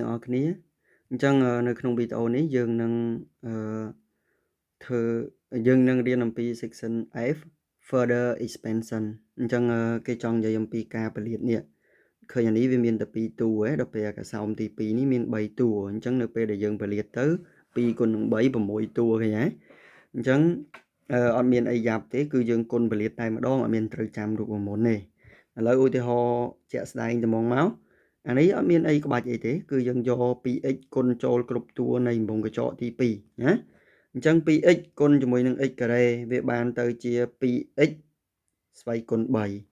ទាំងអស់គ្នាអញ្ចឹងនៅក្នុងវីដេអូនេះយើងនឹងធ្វើយើងនឹងរៀនអំពី section F further expansion អញ្ចឹងគេចង់និយាយអំពីការពលាតនេះឃើញអានេះវាមានតែ2តួឯដល់ពេលអាកសោមទី2នេះមាន3តួអញ្ចឹងនៅពេលដែលយើងពលាតទៅ2គុណនឹង3 6តួឃើញទេអញ្ចឹងអត់មានអីយ៉ាប់ទេគឺយើងគុណពលាតតែម្ដងអត់មានត្រូវចាំរូបមន្តទេឥឡូវឧទាហរណ៍ជាក់ស្ដែងត្មងមកអានេះអត់មានអីក្បាច់អីទេគឺយើងយក 2x គុណចូលគ្រប់តួនៃបំពង់កញ្ចក់ទី2ណាអញ្ចឹង 2x គុណជាមួយនឹង x ការ៉េវាបានទៅជា 2x ស្វ័យគុណ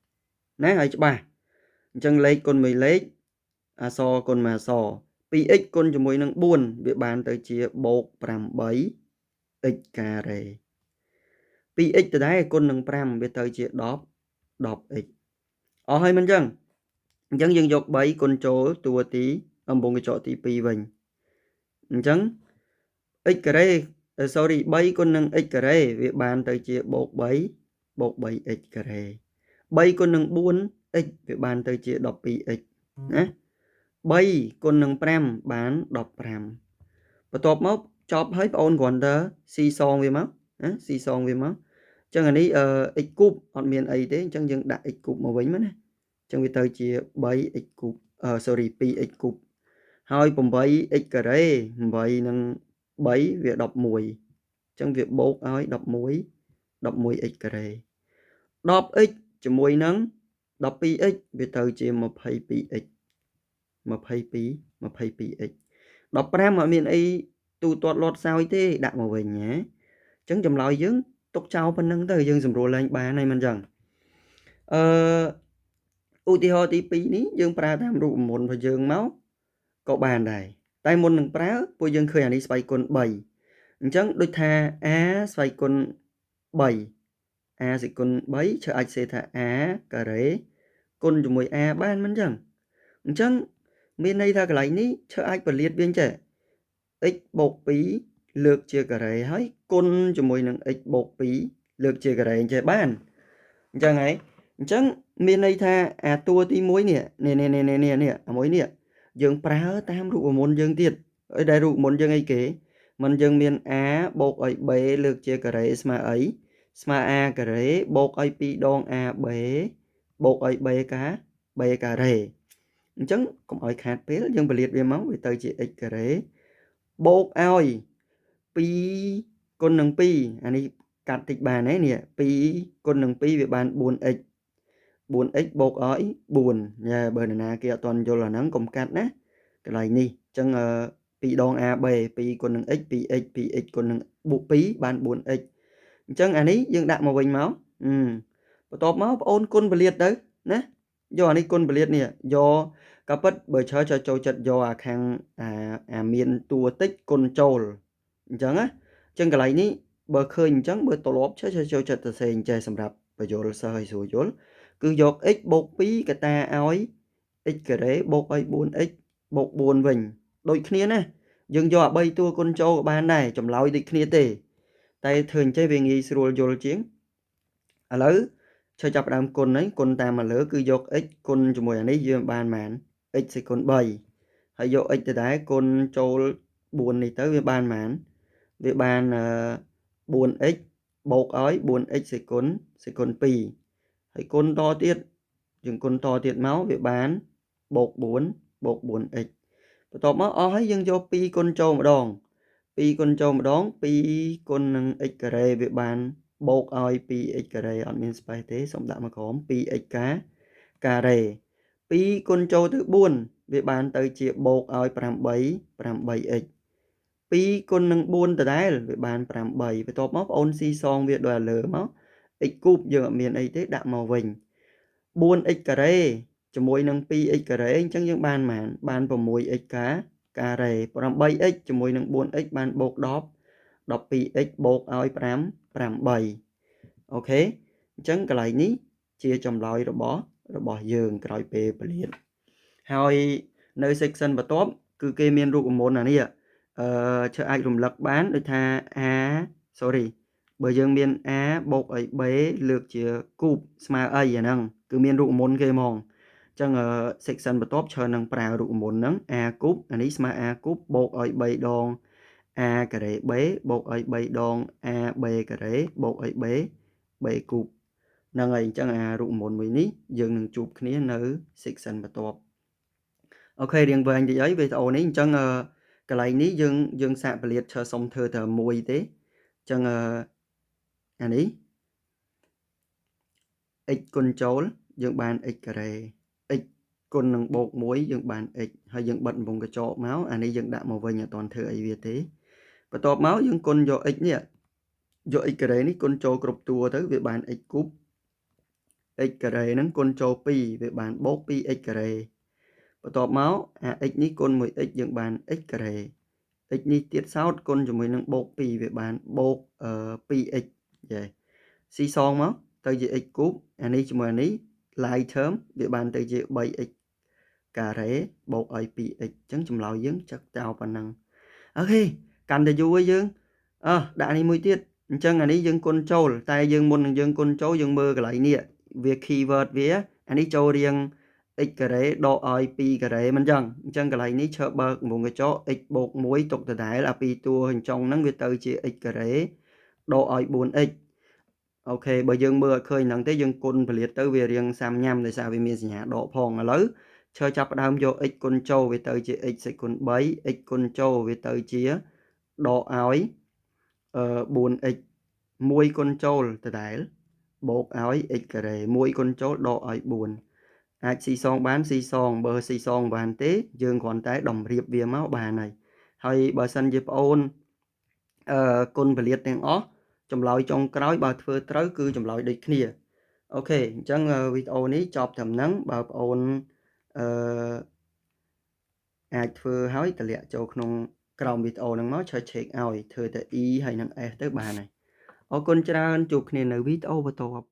3ណាហើយច្បាស់អញ្ចឹងលេខគុណមួយលេខអក្សរគុណមួយអក្សរ 2x គុណជាមួយនឹង4វាបានទៅជាបូក 8x ការ៉េ 2x ដដែលគុណនឹង5វាទៅជា10 10x អស់ហើយមិនអញ្ចឹងអញ្ចឹងយើងយក3គុណចូលតួទីបំពង់កញ្ចក់ទី2វិញអញ្ចឹង x ការ៉េ 3គុណនឹង x ការ៉េវាបានទៅជាបូក 3 បូក 3x ការ៉េ 3គុណនឹង 4x វាបានទៅជា 12x ណា3គុណនឹង5បាន15បន្ទាប់មកចប់ហើយបងអូនគ្រាន់តែស៊ីសងវាមកណាស៊ីសងវាមកអញ្ចឹងអានេះx គូបអត់មានអីទេអញ្ចឹងយើងដាក់ x គូបមកវិញមកណាអញ្ចឹងវាទៅជា 3x គូប2x គូបហើយ 8x ការ៉េ8នឹង3វា11អញ្ចឹងវាបូកឲ្យ11x ការ៉េ 10x ជាមួយនឹង 12x វាទៅជា 22x 22x 15អត់មានអីទូទាត់លាត់សោយទេដាក់មកវិញណាអញ្ចឹងចម្លើយយើងទុកចោលប៉ុណ្្នឹងទៅយើងសម្រួលឡើងបានហើយមិនអញ្ចឹងឧទាហរណ៍ទី2នេះយើងប្រើតាមរូបមន្តរបស់យើងមកក៏បានដែរតែមុននឹងប្រើពួកយើងឃើញអានេះស្វ័យគុណ3អញ្ចឹងដូចថា a ស្វ័យគុណ3 a សេគុណ3ឈើអាចសេថា a ការ៉េគុណជាមួយ a បានមិនអញ្ចឹងមានន័យថាកន្លែងនេះឈើអាចពលាតវាចេះ x បូក2លើកជាការ៉េហើយគុណជាមួយនឹង x បូក2លើកជាការ៉េចេះបានអញ្ចឹងហើយអញ្ចឹងមានន័យថាអាតួទី1នេះអាមួយនេះយើងប្រើតាមរូបមន្តយើងទៀតឲ្យដែលរូបមន្តយើងអីគេមិនយើងមាន a បូកឲ្យ b លើកជាការ៉េស្មើអីស្មើ a ការ៉េបូកឲ្យ2ដង ab បូកឲ្យ b ការ៉េអញ្ចឹងកុំឲ្យខាតពេលយើងពលាតវាមកវាទៅជា x ការ៉េបូកឲ្យ2គុណនឹង2អានេះកាត់តិចបានទេនេះ2គុណនឹង2វាបាន 4x 4x បូកឲ្យ4ញ៉ែបើនរណាគេអត់ទាន់យល់អាហ្នឹងកុំកាត់ណាកន្លែងនេះអញ្ចឹង2ដង ab 2គុណនឹង x 2x 2x គុណនឹង2បាន 4x អញ្ចឹងអានេះយើងដាក់មកវិញមកបន្ទាប់មកបងអូនគុណពលាតទៅណាយកអានេះគុណពលាតនេះយកក៏ពិតបើច្រើនចូលចិត្តយកអាខាងអាមានតួតិចគុណចូលអញ្ចឹងណាអញ្ចឹងកន្លែងនេះបើឃើញអញ្ចឹងបើត្រឡប់ចូលចិត្តទៅសេអញ្ចេះសម្រាប់បញ្យល់សិស្សឲ្យស្រួលយល់គឺយក x បូក2កតាឲ្យ x ការ៉េបូកឲ្យ 4x បូក4វិញដូចគ្នាណាយើងយកអា3តួគុណចូលក៏បានដែរចម្លើយដូចគ្នាទេតែធ្វើអញ្ចេះវាងាយស្រួលយល់ជាងឥឡូវឈើចាប់ផ្ដើមគុណហើយគុណតាមមកលើគឺយក x គុណជាមួយអានេះយើងបានប៉ុន្មាន x សេគុណ3ហើយយក x ទៅដែរគុណចូល4នេះទៅវាបានប៉ុន្មានវាបាន 4x បូកឲ្យ 4x សេគុណ2ហើយគុណតទៀតយើងគុណតទៀតមកវាបានបូក 4 បូក 4x បន្ទាប់មកអស់ហើយយើងយក2គុណចូលម្ដង2គុណចូលម្ដង2គុណនឹង x ការ៉េវាបានបូកឲ្យ 2x ការ៉េអត់មានស្ប៉េសទេសូមដាក់មកក្រោម 2x ការ៉េ2គុណចូលទៅ4វាបានទៅជាបូកឲ្យ 8x 2គុណនឹង4ដដែលវាបាន8បន្ទាប់មកបងអូនស៊ីសងវាដោយលើមក x គូបយើងអត់មានអីទេដាក់មកវិញ 4x ការ៉េជាមួយនឹង 2x ការ៉េអញ្ចឹងយើងបានប៉ុន្មានបាន 6x ការ៉េ 8x ជាមួយនឹង 4x បានបូក10 12x បូកឲ្យ 8អូខេអញ្ចឹងកន្លែងនេះជាចម្លើយរបស់យើងក្រោយពេលពលាតហើយនៅ section បន្ទាប់គឺគេមានរូបមន្តអានេះឈើអាចរំលឹកបានដូចថា បើយើងមាន a បូកឲ្យ b លើកជាគូបស្មើអីអាហ្នឹងគឺមានរូបមន្តគេហ្មងអ ចឹងsection បន្ទាប់ច្រើននឹងប្រើរូបមន្តហ្នឹង a គូបអានេះស្មើ a គូបបូកឲ្យ3ដង a ការ៉េ b បូកឲ្យ3ដង a b ការ៉េបូកឲ្យ b b គូបហ្នឹងហើយអញ្ចឹងអារូបមន្តមួយនេះយើងនឹងជួបគ្នានៅ section បន្ទាប់អូខេរៀងវែងតិចអីវីដេអូនេះអញ្ចឹងកន្លែងនេះយើងសាកពលាតសុំធ្វើតែមួយទេអញ្ចឹងអានេះ x គុណចូលយើងបាន x ការ៉េ x គុណនឹងបូក1យើងបាន x ហើយយើងបិទវងកញ្ចក់មកអានេះយើងដាក់មកវិញអត់ទាន់ធ្វើអីវាទេបន្ទាប់មកយើងគុណយក x នេះយក x ការ៉េនេះគុណចូលគ្រប់តួទៅវាបាន x គូប x ការ៉េហ្នឹងគុណចូល2វាបានបូក 2x ការ៉េបន្ទាប់មកអា x នេះគុណ 1x យើងបាន x ការ៉េ x នេះទៀតសោតគុណជាមួយនឹងបូក2វាបានបូក 2x យេស៊ីសងមកទៅជា x គូបអានេះជាមួយអានេះ like term វាបានទៅជា 3x ការ៉េបូកឲ្យ 2x អញ្ចឹងចម្លើយយើងចឹកចោលប៉ុណ្ណឹងអូខេកាន់តែយូរយើងដាក់នេះមួយទៀតអញ្ចឹងអានេះយើងគុណចូលតែយើងមុននឹងយើងគុណចូលយើងមើលកន្លែងនេះវា keyword វាអានេះចូលរៀង x ការ៉េដកឲ្យ2ការ៉េមិនចឹងអញ្ចឹងកន្លែងនេះឈើបើកវងកញ្ចក់ x បូក1ទុកដដែលអាពីរតួអញ្ចឹងហ្នឹងវាទៅជា x ការ៉េដកឲ្យ 4x អូខេបើយើងមើលអត់ឃើញហ្នឹងទេយើងគុណពលាតទៅវារៀងសាំញ៉ាំដោយសារវាមានសញ្ញាដកផងឥឡូវឈើចាប់ផ្ដើមយក x គុណចូលវាទៅជា x សេគុណ3 x គុណចូលវាទៅជាដកឲ្យ4x 1គុណចូលដដែលបូកឲ្យ x ការ៉េ1គុណចូលដកឲ្យ4អាចស៊ីសងបានស៊ីសងបើស៊ីសងបានទេយើងគ្រាន់តែតម្រៀបវាមកបានហើយបើសិនជាប្អូនគុណពលាតទាំងអស់ចម្លើយចុងក្រោយបើធ្វើត្រូវគឺចម្លើយដូចគ្នាអូខេអញ្ចឹងវីដេអូនេះចប់ត្រឹមហ្នឹងបើប្អូនអាចធ្វើឲ្យតម្លាក់ចូលក្នុងក្រោមវីដេអូហ្នឹងមកឆែកឲ្យធ្វើតែ E ហើយនឹង S ទៅបានហើយអរគុណច្រើនជួបគ្នានៅវីដេអូបន្ទាប់